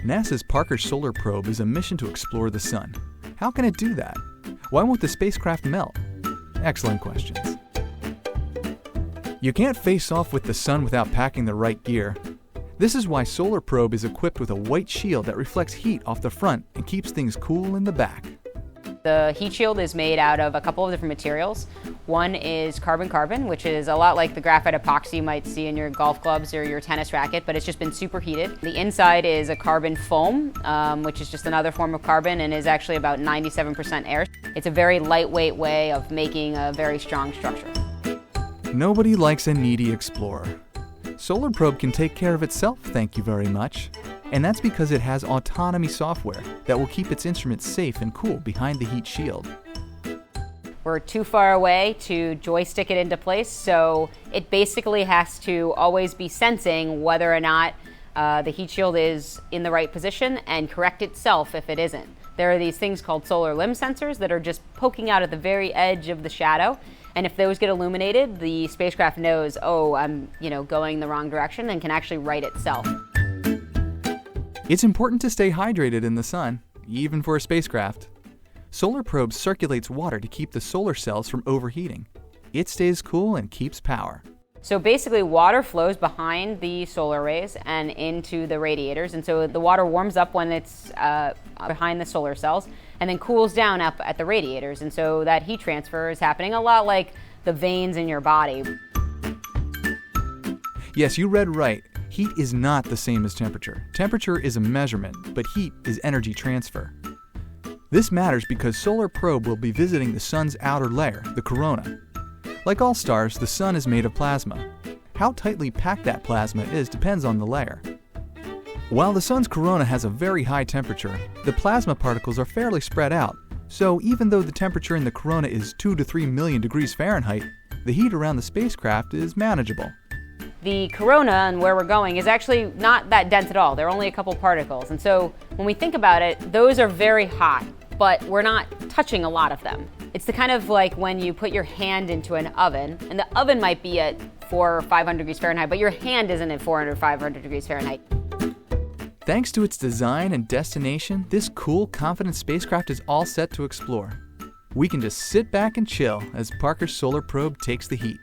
NASA's Parker Solar Probe is a mission to explore the sun. How can it do that? Why won't the spacecraft melt? Excellent questions. You can't face off with the sun without packing the right gear. This is why Solar Probe is equipped with a white shield that reflects heat off the front and keeps things cool in the back. The heat shield is made out of a couple of different materials. One is carbon-carbon, which is a lot like the graphite epoxy you might see in your golf clubs or your tennis racket, but it's just been superheated. The inside is a carbon foam, which is just another form of carbon and is actually about 97% air. It's a very lightweight way of making a very strong structure. Nobody likes a needy explorer. Solar Probe can take care of itself, thank you very much. And that's because it has autonomy software that will keep its instruments safe and cool behind the heat shield. We're too far away to joystick it into place, so it basically has to always be sensing whether or not the heat shield is in the right position and correct itself if it isn't. There are these things called solar limb sensors that are just poking out at the very edge of the shadow, and if those get illuminated, the spacecraft knows, oh, I'm going the wrong direction, and can actually right itself. It's important to stay hydrated in the sun, even for a spacecraft. Solar Probe circulates water to keep the solar cells from overheating. It stays cool and keeps power. So basically, water flows behind the solar rays and into the radiators, and so the water warms up when it's behind the solar cells and then cools down up at the radiators, and so that heat transfer is happening a lot like the veins in your body. Yes, you read right. Heat is not the same as temperature. Temperature is a measurement, but heat is energy transfer. This matters because Solar Probe will be visiting the sun's outer layer, the corona. Like all stars, the sun is made of plasma. How tightly packed that plasma is depends on the layer. While the sun's corona has a very high temperature, the plasma particles are fairly spread out. So even though the temperature in the corona is 2 to 3 million degrees Fahrenheit, the heat around the spacecraft is manageable. The corona and where we're going is actually not that dense at all. There are only a couple particles. And so when we think about it, those are very hot, but we're not touching a lot of them. It's the kind of like when you put your hand into an oven, and the oven might be at 400 or 500 degrees Fahrenheit, but your hand isn't at 400 or 500 degrees Fahrenheit. Thanks to its design and destination, this cool, confident spacecraft is all set to explore. We can just sit back and chill as Parker's Solar Probe takes the heat.